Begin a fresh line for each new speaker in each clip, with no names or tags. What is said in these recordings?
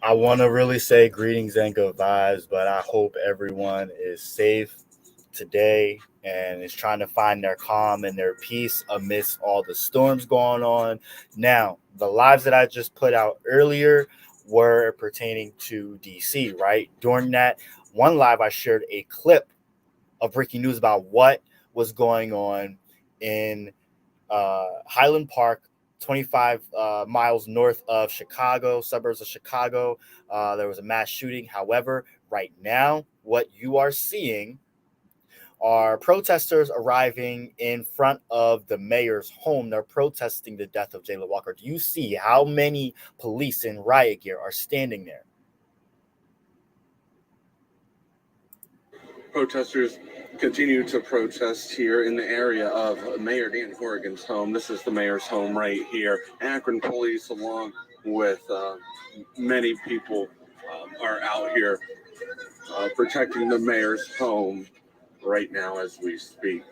I want to really say greetings and good vibes, but I hope everyone is safe today and is trying to find their calm and their peace amidst all the storms going on. Now, the lives that I just put out earlier were pertaining to DC, right? During that one live, I shared a clip of breaking news about what was going on in Highland Park, 25 miles north of Chicago, suburbs of Chicago. There was a mass shooting. However, right now, what you are seeing are protesters arriving in front of the mayor's home. They're protesting the death of Jayland Walker. Do you see how many police in riot gear are standing there?
Protesters continue to protest here in the area of Mayor Dan Horrigan's home. This is the mayor's home right here. Akron police, along with many people, are out here protecting the mayor's home right now as we speak.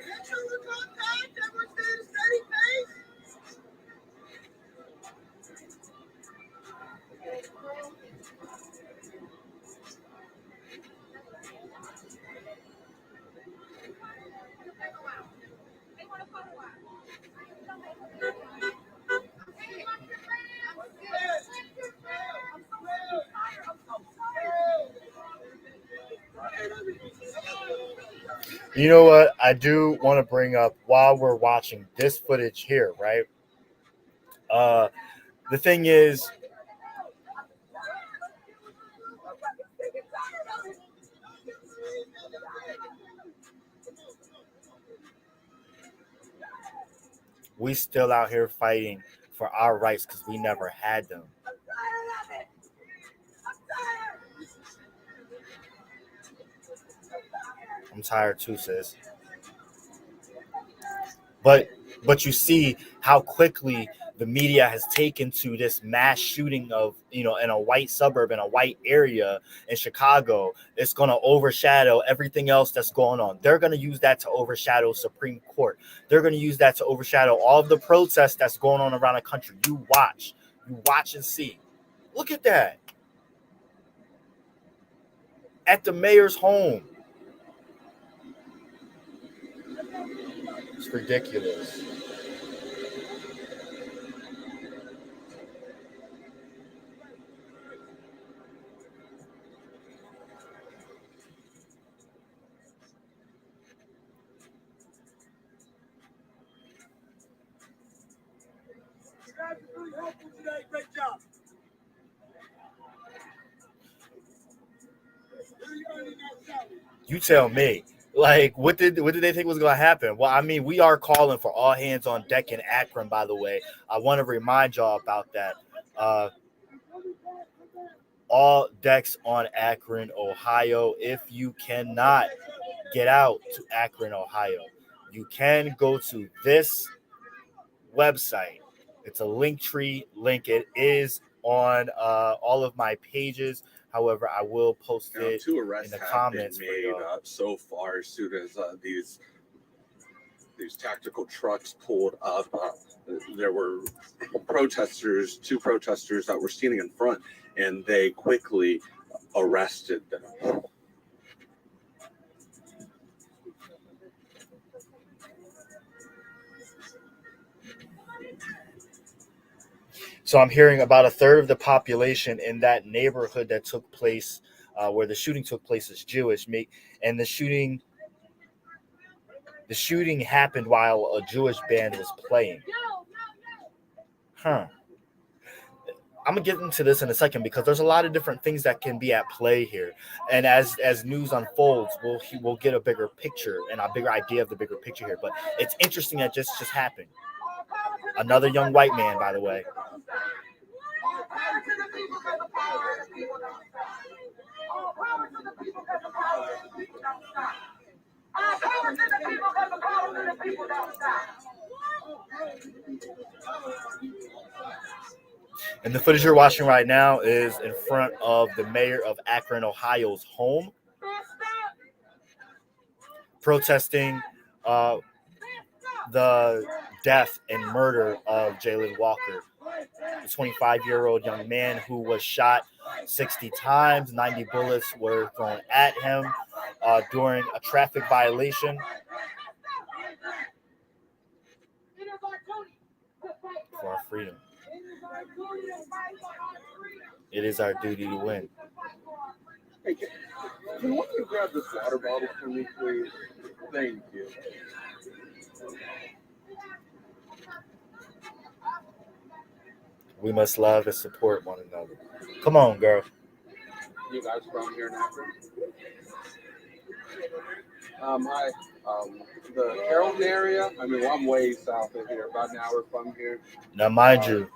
You know what? I do want to bring up while we're watching this footage here, right? The thing is, we still out here fighting for our rights because we never had them. I'm tired too, sis. But you see how quickly the media has taken to this mass shooting of, in a white suburb, in a white area in Chicago. It's going to overshadow everything else that's going on. They're going to use that to overshadow Supreme Court. They're going to use that to overshadow all of the protests that's going on around the country. You watch and see. Look at that. At the mayor's home. It's ridiculous.
Great job.
You tell me. Like, what did they think was going to happen? Well, I mean, we are calling for all hands on deck in Akron, by the way. I want to remind y'all about that. All decks on Akron, Ohio. If you cannot get out to Akron, Ohio, you can go to this website. It's a Linktree link. It is on all of my pages. However, I will post it in the comments.
Made so far as soon as these tactical trucks pulled up. There were two protesters that were standing in front, and they quickly arrested them.
So I'm hearing about a third of the population in that neighborhood that took place, where the shooting took place, is Jewish. And the shooting happened while a Jewish band was playing. I'm gonna get into this in a second because there's a lot of different things that can be at play here. And as news unfolds, we'll get a bigger picture and a bigger idea of the bigger picture here. But it's interesting that just happened. Another young white man, by the way. And the footage you're watching right now is in front of the mayor of Akron, Ohio's home, protesting the death and murder of Jayland Walker, the 25-year-old young man who was shot 60 times. 90 bullets were thrown at him during a traffic violation. For our freedom. It is our duty to win.
Hey, can one of you grab this water bottle for me, please? Thank you.
We must love and support one another. Come on, girl.
You guys from here in Akron? Hi. The Carrollton area. I mean, well, I'm way south of here, about an hour from here.
Now, mind you,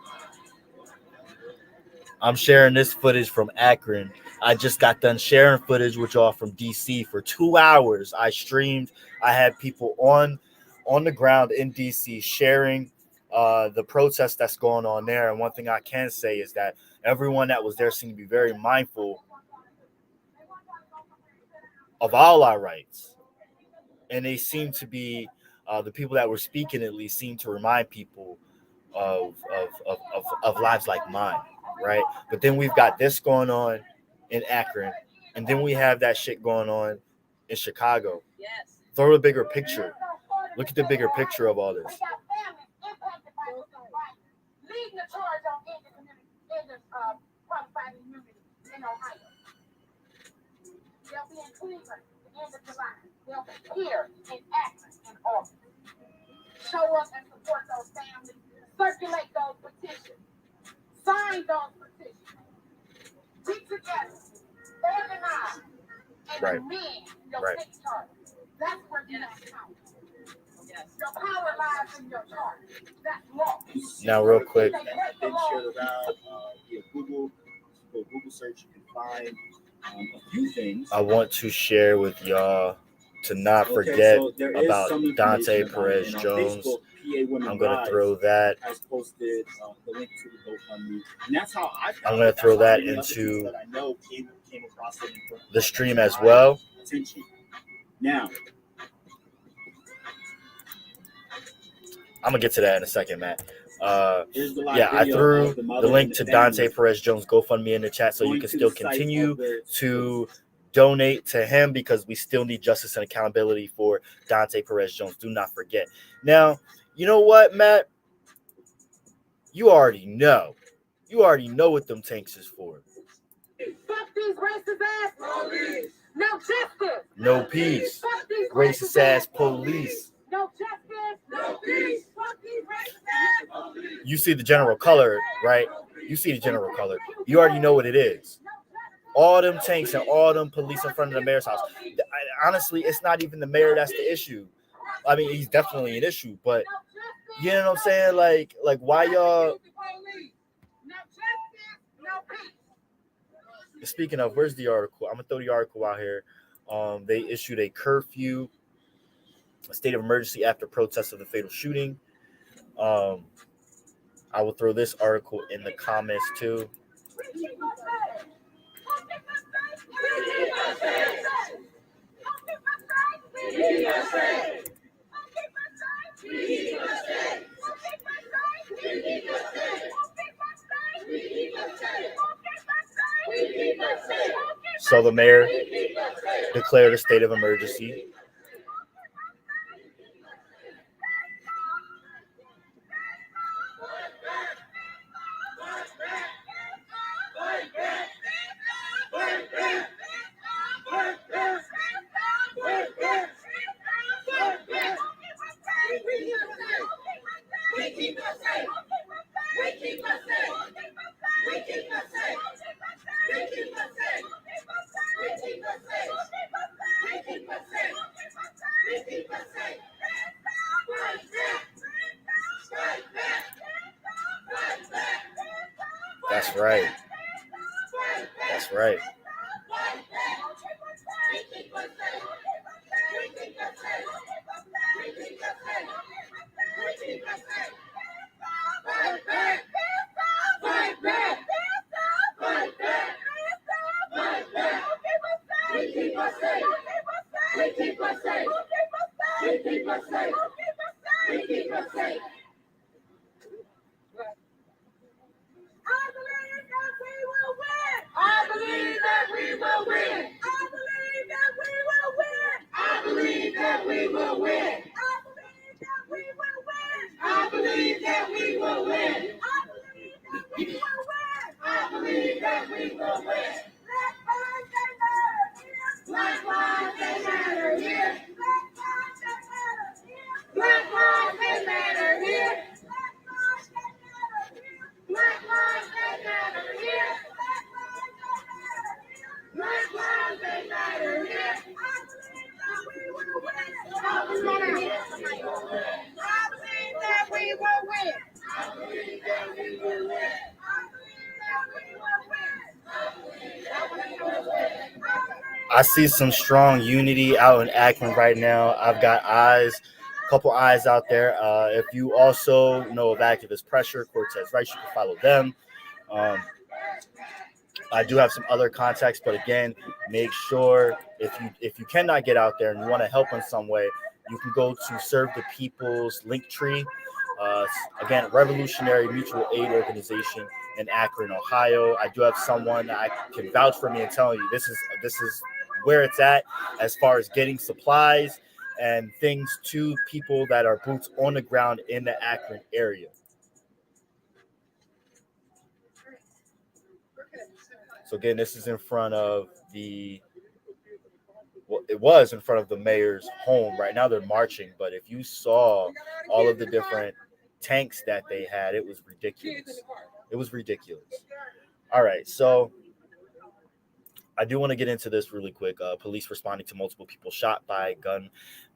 I'm sharing this footage from Akron. I just got done sharing footage with y'all from DC for 2 hours. I streamed. I had people on the ground in DC sharing the protest that's going on there. And one thing I can say is that everyone that was there seemed to be very mindful of all our rights. And they seem to be, the people that were speaking at least seem to remind people of lives like mine, right? But then we've got this going on in Akron, and then we have that shit going on in Chicago.
Yes.
Throw a bigger picture. Look at the bigger picture of all this.
Leading the charge on qualified immunity in Ohio. They'll be in Cleveland at the end of July. They'll be here in Akron in August. Show up and support those families. Circulate those petitions. Sign those petitions. Be together. Organize. And
Right.
the men, you'll
Right.
take charge. That's where you have power. Yes. Your power lies in your charge. That's law.
Now, real quick,
Been shared around via Google. For Google search, you can find a few things.
I want to share with y'all to not forget
there is
about
some
Dontae
information about
Perez
it. And on
Jones.
Facebook, PA Women
I'm going to
Rise
throw that.
has posted the link to the GoFundMe, and that's how I.
I'm going to throw that into
that I know came across it
the stream as well.
Attention. Now,
I'm going to get to that in a second, Matt.
here's the live
Yeah, I
video
threw
of
the
mother
link
and
to
the
Dontae
family
Perez Jones GoFundMe in the chat so you
going
can
to
still
the site
continue
of the-
to donate to him because we still need justice and accountability for Dontae Perez Jones. Do not forget. Now, you know what, Matt? You already know. You already know what them tanks is for.
Fuck these racist ass police. No justice.
No peace.
Fuck these
Racist ass police.
No justice. No peace. Fuck these racist ass police.
You see the general color, right? You see the general color. You already know what it is. All them tanks and all them police in front of the mayor's house. Honestly, it's not even the mayor that's the issue. I mean, he's definitely an issue, but you know what I'm saying? Like why y'all? Speaking of, where's the article? I'm gonna throw the article out here. They issued a curfew, a state of emergency after protests of the fatal shooting. I will throw this article in the comments too. So the mayor declared a state of emergency. That's right. That's right.
believe that we will win. I believe that we will win. I believe that we will win. I believe that we will win. Black lives they matter here. Black lives they matter here. Black lives they matter here. Black lives they matter here. I believe that we will win. I believe that we will win.
I see some strong unity out in Akron right now. I've got eyes, a couple eyes out there. If you also know of Activist Pressure, Cortez Rice, you can follow them. I do have some other contacts, but again, make sure if you cannot get out there and you want to help in some way, you can go to Serve the People's Linktree. Again, Revolutionary Mutual Aid Organization in Akron, Ohio. I do have someone that I can vouch for me and tell you this is where it's at as far as getting supplies and things to people that are boots on the ground in the Akron area. So again, this is in front of it was in front of the mayor's home. Right now they're marching, but if you saw all of the different tanks that they had, it was ridiculous. It was ridiculous. All right, so I do want to get into this really quick. Police responding to multiple people shot by gunmen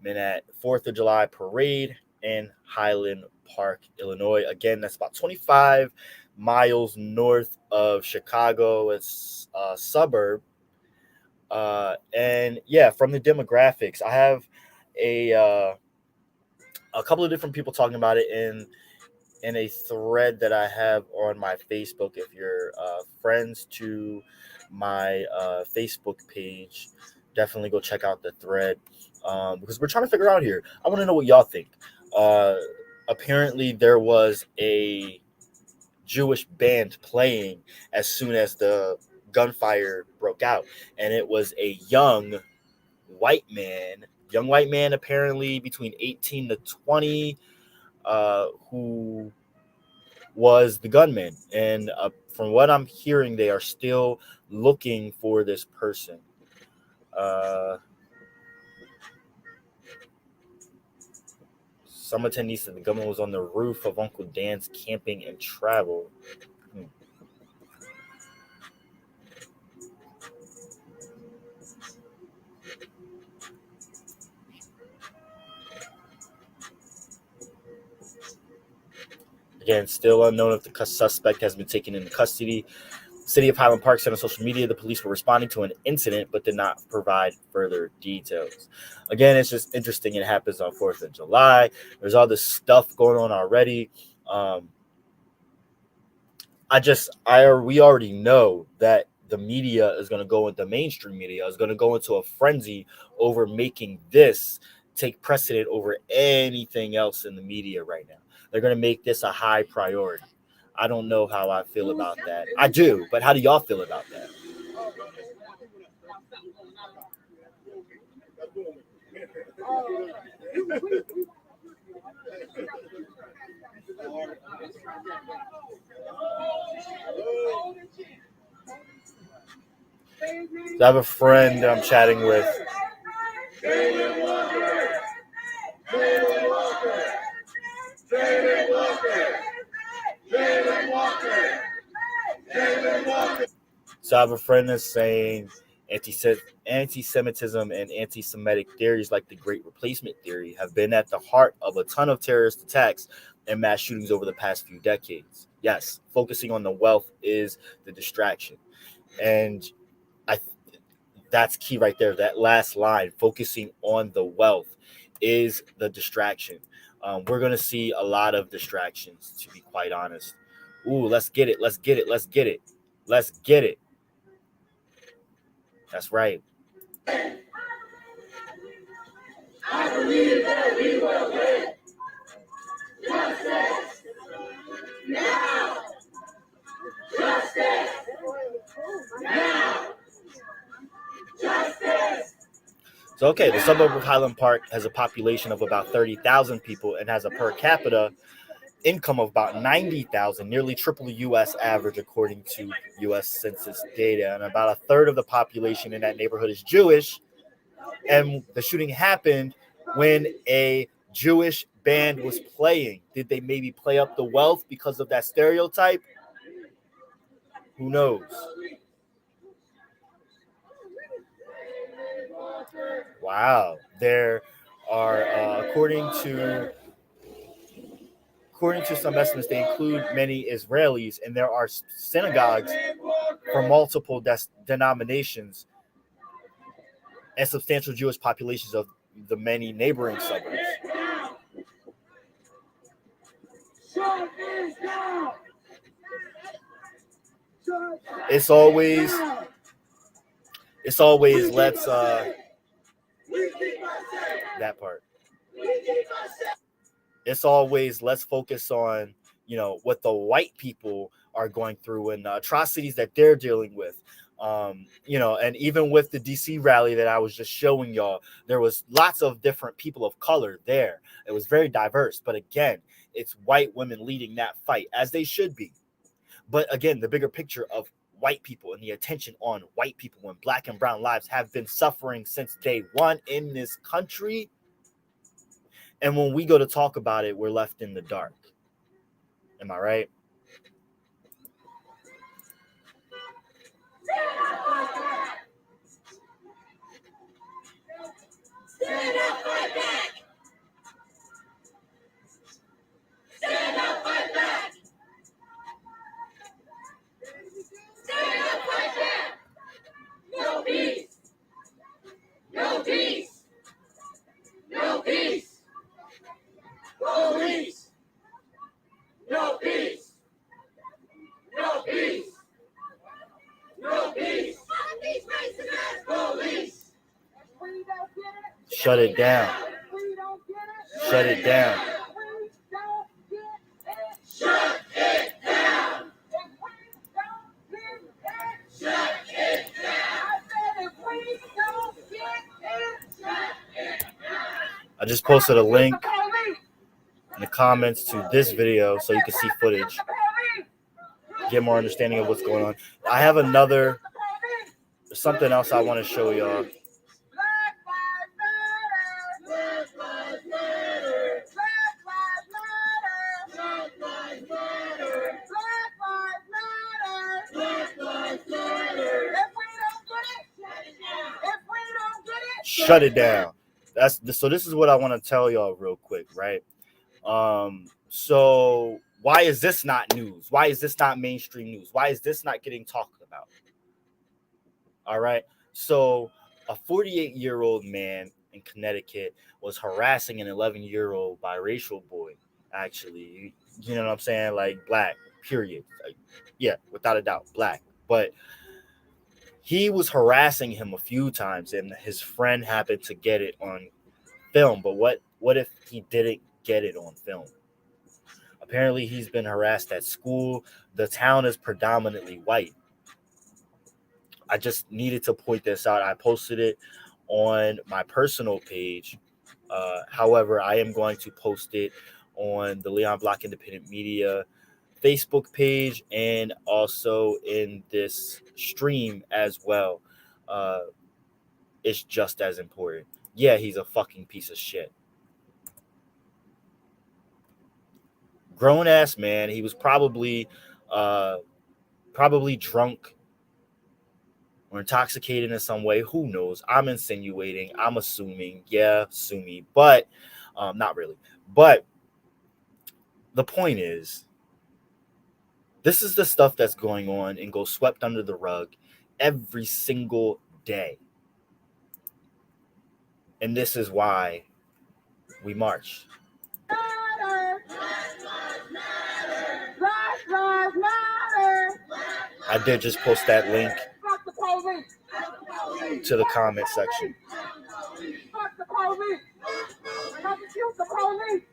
at 4th of July parade in Highland Park, Illinois. Again, that's about 25 miles north of Chicago. It's a suburb. And yeah, from the demographics, I have a couple of different people talking about it in a thread that I have on my Facebook. If you're friends to my Facebook page, definitely go check out the thread because we're trying to figure out here. I want to know what y'all think. Apparently, there was a Jewish band playing as soon as the gunfire broke out, and it was a young white man apparently between 18 to 20 who was the gunman, and from what I'm hearing, they are still looking for this person. Some attendees said the gunman was on the roof of Uncle Dan's camping and travel. Again, still unknown if the suspect has been taken into custody. City of Highland Park said on social media the police were responding to an incident but did not provide further details. Again, it's just interesting. It happens on 4th of July. There's all this stuff going on already. We already know that the media is going to go into mainstream media is going to go into a frenzy over making this take precedent over anything else in the media right now. They're going to make this a high priority. I don't know how I feel about that. I do, but how do y'all feel about that? So I have a friend that I'm chatting with. So I have a friend that's saying anti-Semitism and anti-Semitic theories like the Great Replacement theory have been at the heart of a ton of terrorist attacks and mass shootings over the past few decades. Yes, focusing on the wealth is the distraction. And that's key right there. That last line, focusing on the wealth, is the distraction. We're going to see a lot of distractions, to be quite honest. Ooh, let's get it. Let's get it. Let's get it. Let's get it. That's right.
I believe that we will win. Justice. Now. Justice. Now.
So, okay, the suburb of Highland Park has a population of about 30,000 people and has a per capita income of about 90,000, nearly triple the U.S. average, according to U.S. Census data. And about a third of the population in that neighborhood is Jewish. And the shooting happened when a Jewish band was playing. Did they maybe play up the wealth because of that stereotype? Who knows? Wow. There are, according to some estimates, they include many Israelis, and there are synagogues for multiple denominations and substantial Jewish populations of the many neighboring suburbs. It's always let's that part. It's always let's focus on, what the white people are going through and the atrocities that they're dealing with. And even with the DC rally that I was just showing y'all, there was lots of different people of color there. It was very diverse, but again, it's white women leading that fight, as they should be. But again, the bigger picture of white people and the attention on white people when black and brown lives have been suffering since day one in this country. And when we go to talk about it, we're left in the dark. Am I right?
Stand up, fight back! Stand up, fight back! Stand up, fight back! No peace! No peace! No peace! Police! No peace! No peace! No peace! Police!
Shut it down. Shut it down.
Shut it down! Shut it down!
I just posted a link in the comments to this video so you can see footage, get more understanding of what's going on. I have something else I want to show y'all. Shut it down. So this is what I want to tell y'all real quick, right? So why is this not news? Why is this not mainstream news? Why is this not getting talked about? All right. So a 48-year-old man in Connecticut was harassing an 11-year-old biracial boy. Actually, you know what I'm saying? Like black, period. Like, yeah, without a doubt, black. But he was harassing him a few times, and his friend happened to get it on film. But what if he didn't get it on film? Apparently, he's been harassed at school. The town is predominantly white. I just needed to point this out. I posted it on my personal page. However, I am going to post it on the Leon Block Independent Media Facebook page and also in this stream as well. It's just as important. Yeah, he's a fucking piece of shit. Grown ass man. He was probably drunk or intoxicated in some way. Who knows? I'm insinuating. I'm assuming. Yeah, sue me. But not really. But the point is, this is the stuff that's going on and goes swept under the rug every single day. And this is why we march. I did just post that link to the comment section.
Fuck the police. Prosecute the police.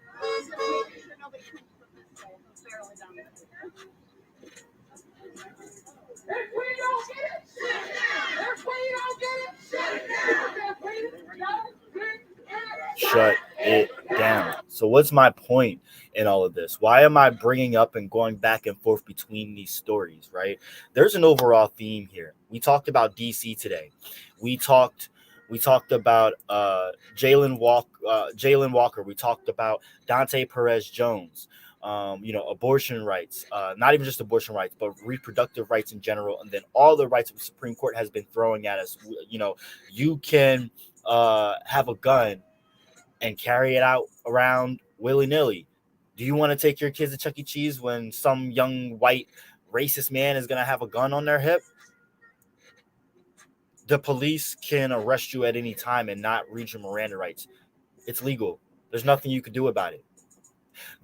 If we don't get it, shut it down. If we don't get it, shut it down. If we don't
shut it down. So what's my point in all of this? Why am I bringing up and going back and forth between these stories, right? There's an overall theme here. We talked about DC today. We talked about Jayland Walker. We talked about Dontae Perez Jones. Abortion rights, not even just abortion rights, but reproductive rights in general. And then all the rights the Supreme Court has been throwing at us. You can have a gun and carry it out around willy-nilly. Do you want to take your kids to Chuck E. Cheese when some young white racist man is going to have a gun on their hip? The police can arrest you at any time and not read your Miranda rights. It's legal. There's nothing you can do about it.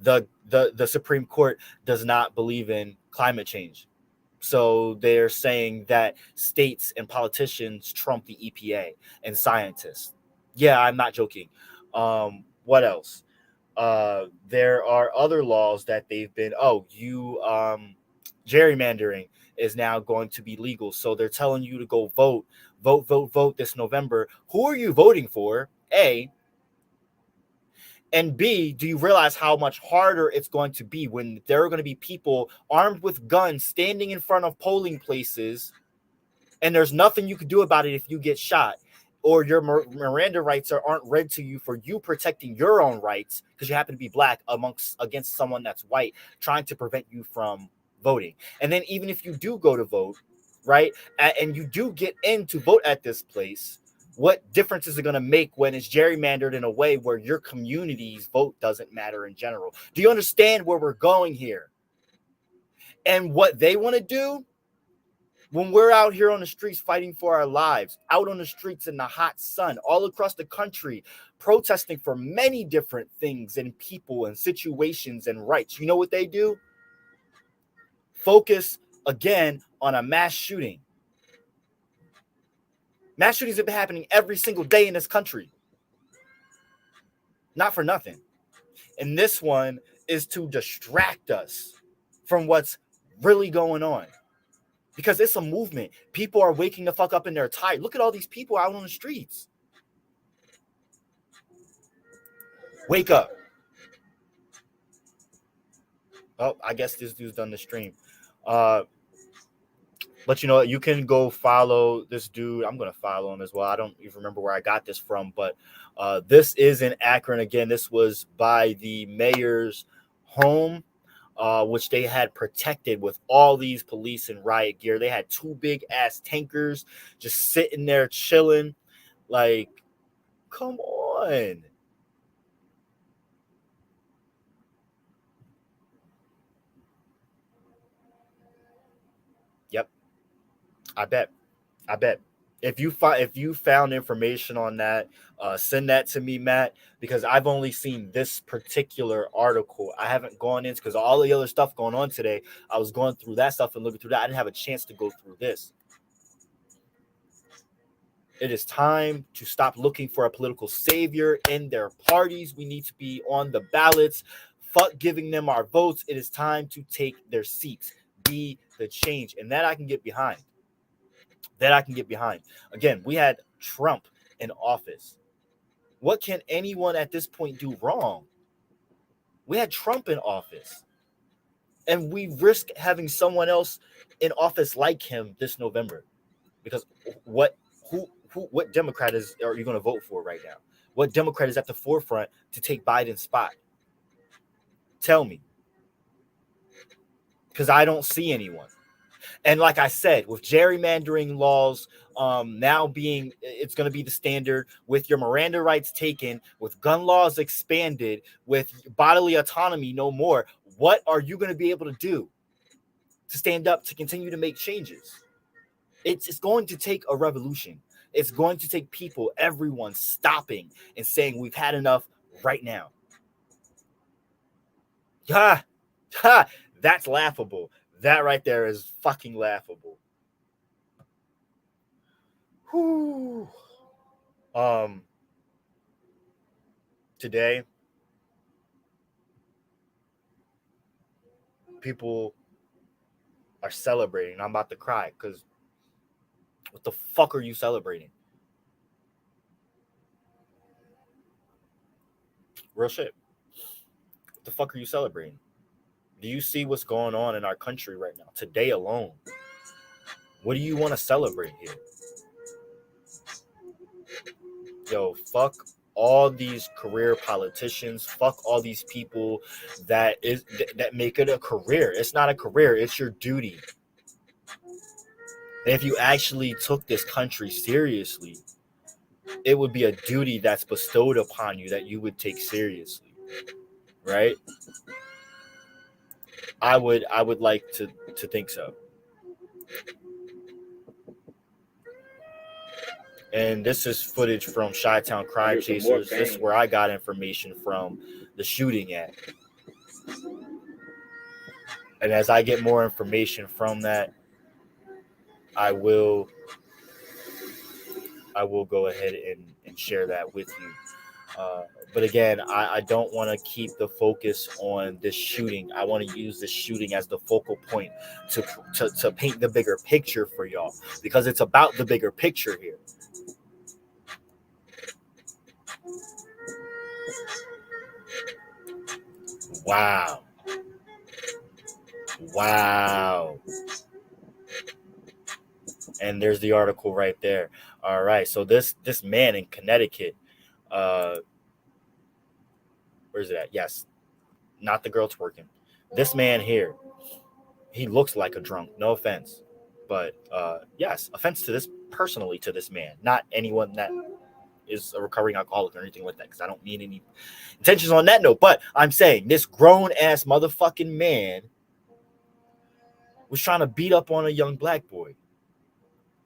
The Supreme Court does not believe in climate change. So they're saying that states and politicians trump the EPA and scientists. Yeah, I'm not joking. What else? There are other laws that they've been, gerrymandering is now going to be legal. So they're telling you to go vote this November. Who are you voting for? A. And B, do you realize how much harder it's going to be when there are going to be people armed with guns standing in front of polling places, and there's nothing you can do about it if you get shot, or your Miranda rights aren't read to you for you protecting your own rights because you happen to be black against someone that's white trying to prevent you from voting. And then even if you do go to vote, right, and you do get in to vote at this place, what difference is it going to make when it's gerrymandered in a way where your community's vote doesn't matter in general? Do you understand where we're going here? And what they want to do when we're out here on the streets fighting for our lives, out on the streets in the hot sun, all across the country, protesting for many different things and people and situations and rights. You know what they do? Focus again on a mass shooting. Mass shootings have been happening every single day in this country. Not for nothing. And this one is to distract us from what's really going on. Because it's a movement. People are waking the fuck up and they're tired. Look at all these people out on the streets. Wake up. Oh, I guess this dude's done the stream. But you know, you can go follow this dude. I'm going to follow him as well. I don't even remember where I got this from, but this is in Akron. Again, this was by the mayor's home, which they had protected with all these police and riot gear. They had 2 big ass tankers just sitting there chilling. Like, come on. Yep. I bet. If you found information on that, send that to me, Matt, because I've only seen this particular article. I haven't gone into, because all the other stuff going on today, I was going through that stuff and looking through that. I didn't have a chance to go through this. It is time to stop looking for a political savior in their parties. We need to be on the ballots. Fuck giving them our votes. It is time to take their seats. Be the change. And that I can get behind. Again, we had Trump in office. What can anyone at this point do wrong? We had Trump in office. And we risk having someone else in office like him this November. Because what Democrat are you going to vote for right now? What Democrat is at the forefront to take Biden's spot? Tell me. Because I don't see anyone. And like I said, with gerrymandering laws now it's going to be the standard, with your Miranda rights taken, with gun laws expanded, with bodily autonomy no more, what are you going to be able to do to stand up to continue to make changes? It's going to take a revolution. It's going to take people, everyone stopping and saying we've had enough right now. That's laughable. That right there is fucking laughable. Whew. Today, people are celebrating. I'm about to cry because what the fuck are you celebrating? Real shit. What the fuck are you celebrating? Do you see what's going on in our country right now? Today alone. What do you want to celebrate here? Yo, fuck all these career politicians. Fuck all these people that make it a career. It's not a career. It's your duty. And if you actually took this country seriously, it would be a duty that's bestowed upon you that you would take seriously, right? I would like to think so. And this is footage from Chi-Town Crime Chasers. This is where I got information from the shooting at. And as I get more information from that, I will go ahead and share that with you. But again, I don't want to keep the focus on this shooting. I want to use this shooting as the focal point to paint the bigger picture for y'all, because it's about the bigger picture here. Wow. And there's the article right there. All right. So this man in Connecticut, where's it at? Yes. Not the girl twerking. This man here, he looks like a drunk. No offense. But yes, offense to this personally to this man, not anyone that is a recovering alcoholic or anything like that, because I don't mean any intentions on that note. But I'm saying this grown ass motherfucking man was trying to beat up on a young black boy.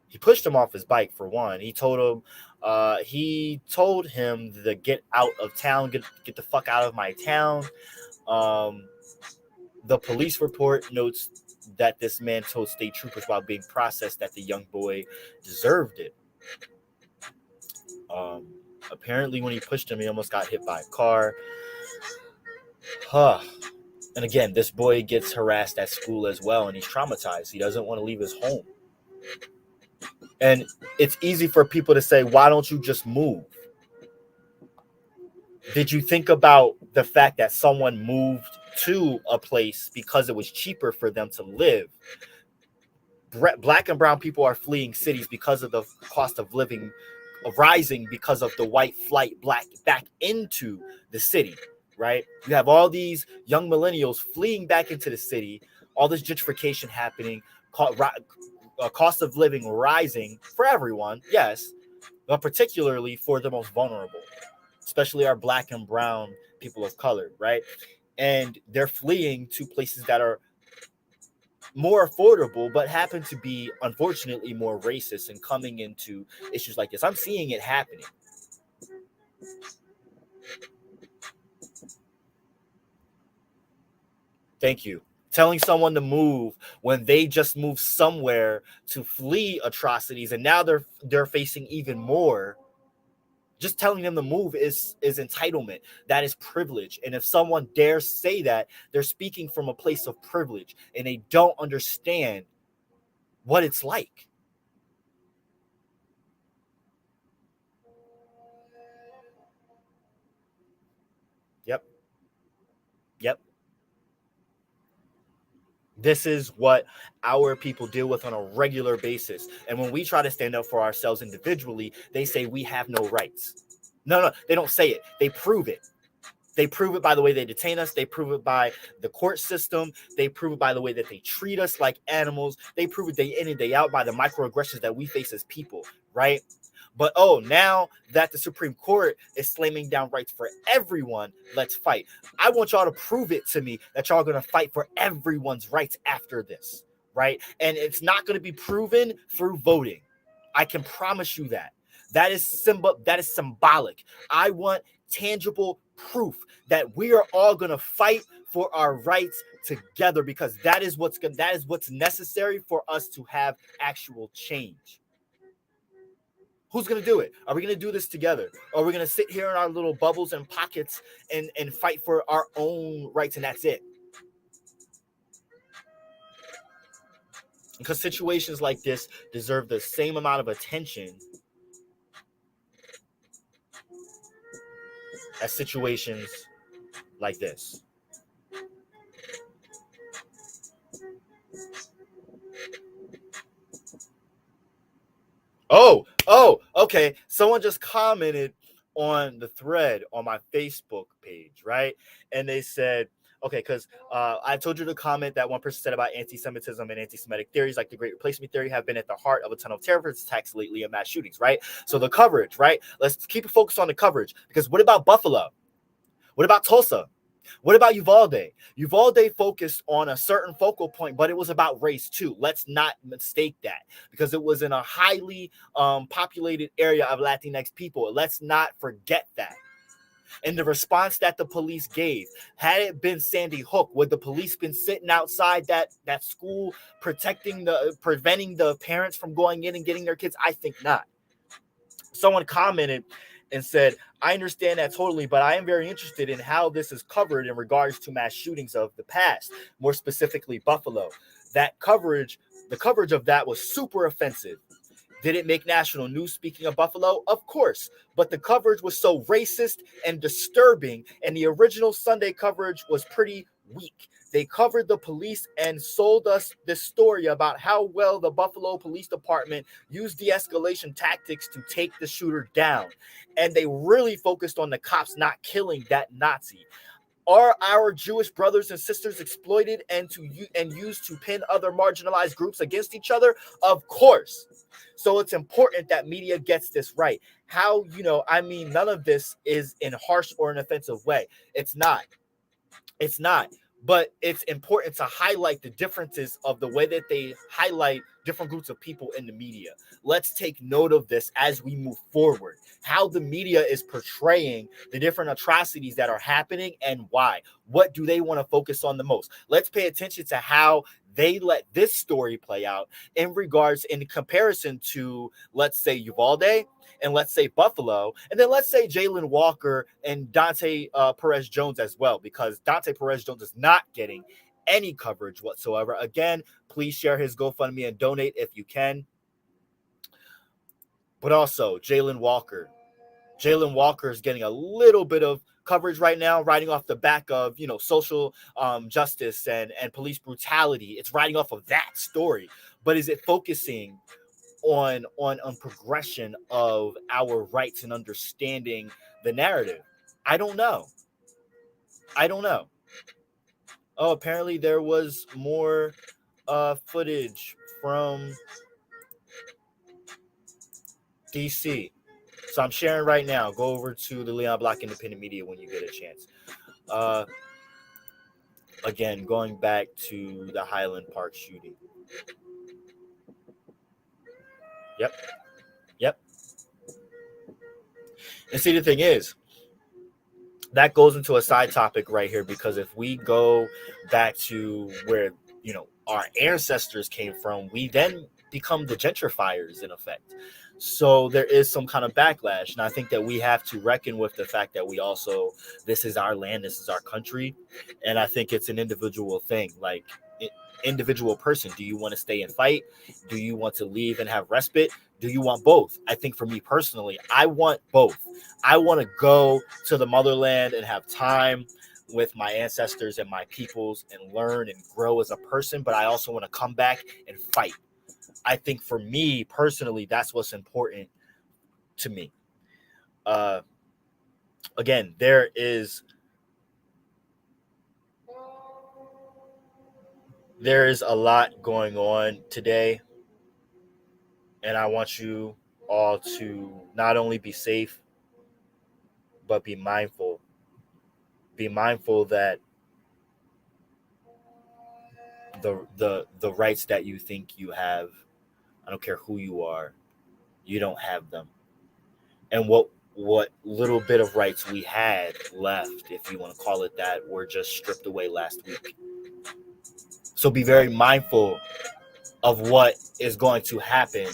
He pushed him off his bike for one. He told him to get out of town, get the fuck out of my town. The police report notes that this man told state troopers while being processed that the young boy deserved it. Apparently when he pushed him, he almost got hit by a car. And again, this boy gets harassed at school as well, and he's traumatized. He doesn't want to leave his home. And it's easy for people to say, why don't you just move? Did you think about the fact that someone moved to a place because it was cheaper for them to live? Black and brown people are fleeing cities because of the cost of living rising, because of the white flight back into the city, right? You have all these young millennials fleeing back into the city, all this gentrification happening, cost of living rising for everyone, yes, but particularly for the most vulnerable, especially our black and brown people of color, right? And they're fleeing to places that are more affordable, but happen to be, unfortunately, more racist and coming into issues like this. I'm seeing it happening. Thank you. Telling someone to move when they just moved somewhere to flee atrocities, and now they're facing even more. Just telling them to move is entitlement. That is privilege. And if someone dares say that, they're speaking from a place of privilege, and they don't understand what it's like. Yep. This is what our people deal with on a regular basis. And when we try to stand up for ourselves individually, they say we have no rights. No, they don't say it. They prove it. They prove it by the way they detain us. They prove it by the court system. They prove it by the way that they treat us like animals. They prove it day in and day out by the microaggressions that we face as people, right? But now that the Supreme Court is slamming down rights for everyone, let's fight. I want y'all to prove it to me that y'all are going to fight for everyone's rights after this, right? And it's not going to be proven through voting. I can promise you that. That is symbolic. I want tangible proof that we are all going to fight for our rights together, because that is what's necessary for us to have actual change. Who's going to do it? Are we going to do this together? Or are we going to sit here in our little bubbles and pockets and fight for our own rights, and that's it? Because situations like this deserve the same amount of attention at situations like this. Okay. Someone just commented on the thread on my Facebook page, right? And they said, okay, because I told you to comment that one person said about anti-Semitism and anti-Semitic theories like the Great Replacement theory have been at the heart of a ton of terrorist attacks lately and mass shootings, right? So the coverage, right? Let's keep it focused on the coverage, because what about Buffalo? What about Tulsa? What about Uvalde? Uvalde focused on a certain focal point, but it was about race too. Let's not mistake that, because it was in a highly populated area of Latinx people. Let's not forget that. And the response that the police gave, had it been Sandy Hook, would the police been sitting outside that school preventing the parents from going in and getting their kids? I think not. Someone commented and said, I understand that totally, but I am very interested in how this is covered in regards to mass shootings of the past, more specifically Buffalo. The coverage of that was super offensive. Did it make national news, speaking of Buffalo? Of course, but the coverage was so racist and disturbing, and the original Sunday coverage was pretty weak. They covered the police and sold us this story about how well the Buffalo Police Department used de-escalation tactics to take the shooter down. And they really focused on the cops not killing that Nazi. Are our Jewish brothers and sisters exploited and used to pin other marginalized groups against each other? Of course. So it's important that media gets this right. How, none of this is in harsh or an offensive way. It's not. But it's important to highlight the differences of the way that they highlight different groups of people in the media. Let's take note of this as we move forward. How the media is portraying the different atrocities that are happening and why. What do they want to focus on the most? Let's pay attention to how they let this story play out in comparison to, let's say, Uvalde, and let's say Buffalo, and then let's say Jayland Walker and Dontae Perez Jones as well, because Dontae Perez Jones is not getting any coverage whatsoever. Again, please share his GoFundMe and donate if you can. But also Jayland Walker. Jayland Walker is getting a little bit of coverage right now, riding off the back of, social justice and police brutality. It's riding off of that story. But is it focusing on progression of our rights and understanding the narrative? I don't know. Oh, apparently there was more footage from DC. So I'm sharing right now. Go over to the Leon Block Independent Media when you get a chance. Again, going back to the Highland Park shooting. Yep. And see, the thing is, that goes into a side topic right here, because if we go back to where, our ancestors came from, we then become the gentrifiers in effect. So there is some kind of backlash. And I think that we have to reckon with the fact that this is our land, this is our country. And I think it's an individual thing, like individual person. Do you want to stay and fight? Do you want to leave and have respite? Do you want both? I think for me personally, I want both. I want to go to the motherland and have time with my ancestors and my peoples and learn and grow as a person, but I also want to come back and fight. I think for me personally, that's what's important to me. Again, there is a lot going on today, and I want you all to not only be safe, but be mindful. Be mindful that the rights that you think you have, I don't care who you are, you don't have them. And what little bit of rights we had left, if you want to call it that, were just stripped away last week. So be very mindful of what is going to happen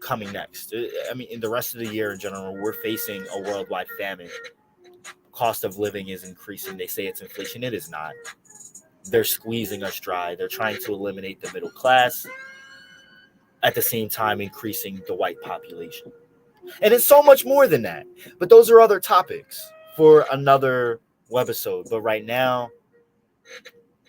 coming next. I mean, in the rest of the year in general, we're facing a worldwide famine. Cost of living is increasing. They say it's inflation. It is not. They're squeezing us dry. They're trying to eliminate the middle class, at the same time increasing the white population. And it's so much more than that. But those are other topics for another webisode. But right now,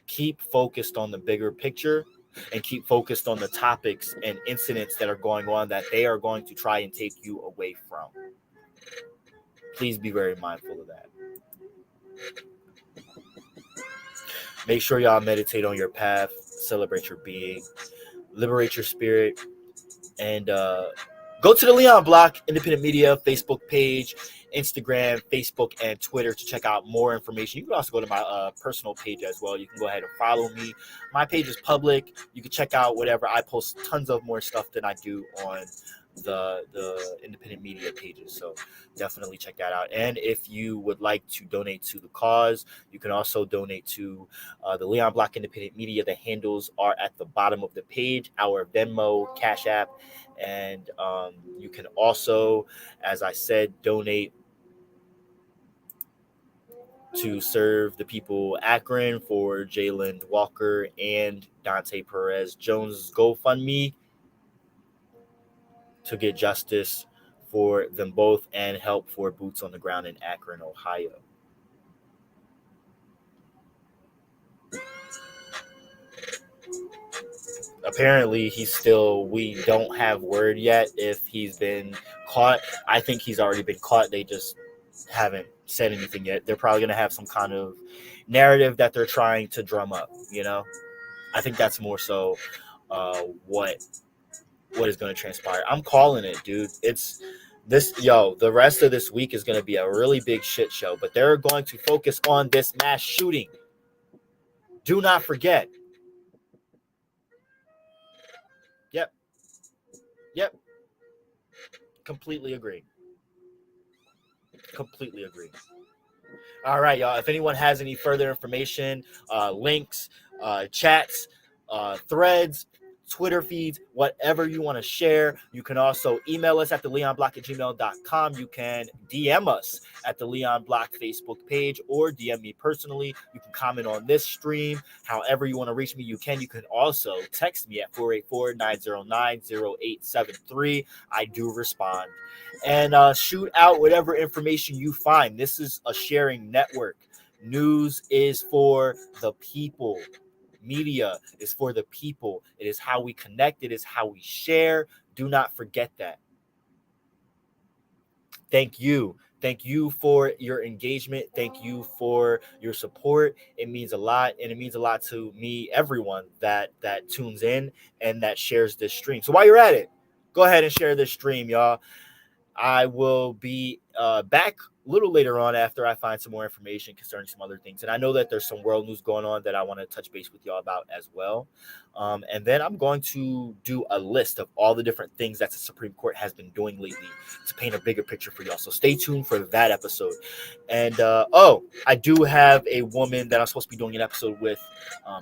keep focused on the bigger picture and keep focused on the topics and incidents that are going on that they are going to try and take you away from. Please be very mindful of that. Make sure y'all meditate on your path, celebrate your being, liberate your spirit, and go to the Leon Block Independent Media Facebook page, Instagram, Facebook, and Twitter to check out more information. You can also go to my personal page as well. You can go ahead and follow me. My page is public. You can check out whatever. I post tons of more stuff than I do on the independent media pages. So definitely check that out. And if you would like to donate to the cause, you can also donate to the Leon Block Independent Media. The handles are at the bottom of the page, our Venmo, Cash App, and you can also, as I said, donate to serve the people Akron for Jayland Walker and Dontae Perez Jones' GoFundMe to get justice for them both and help for boots on the ground in Akron, Ohio. Apparently, we don't have word yet if he's been caught. I think he's already been caught. They just haven't said anything yet. They're probably going to have some kind of narrative that they're trying to drum up, you know? I think that's more so what is going to transpire. I'm calling it, dude. The rest of this week is going to be a really big shit show, but they're going to focus on this mass shooting. Do not forget. Yep. Completely agree. All right, y'all. If anyone has any further information, links, chats, threads, Twitter feeds, whatever you want to share, you can also email us at theleonblock@gmail.com. You can DM us at the Leon Block Facebook page or DM me personally. You can comment on this stream. However you want to reach me, you can. You can also text me at 484-909-0873. I do respond. And shoot out whatever information you find. This is a sharing network. News is for the people. Media is for the people. It is how we connect. It is how we share. Do not forget that. Thank you. Thank you for your engagement. Thank you for your support. It means a lot, and it means a lot to me, everyone that tunes in and that shares this stream. So while you're at it, go ahead and share this stream, y'all. I will be back a little later on after I find some more information concerning some other things. And I know that there's some world news going on that I want to touch base with y'all about as well. And then I'm going to do a list of all the different things that the Supreme Court has been doing lately to paint a bigger picture for y'all. So stay tuned for that episode. And, I do have a woman that I'm supposed to be doing an episode with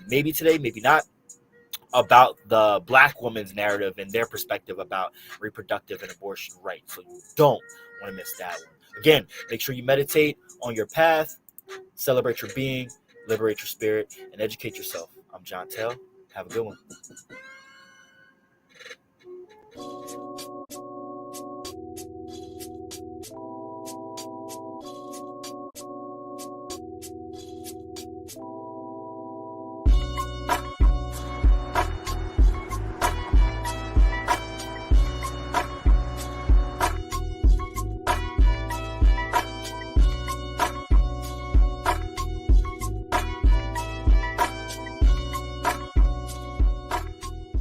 maybe today, maybe not, about the Black woman's narrative and their perspective about reproductive and abortion rights. So you don't want to miss that one. Again, make sure you meditate on your path, celebrate your being, liberate your spirit, and educate yourself. I'm John Tell. Have a good one.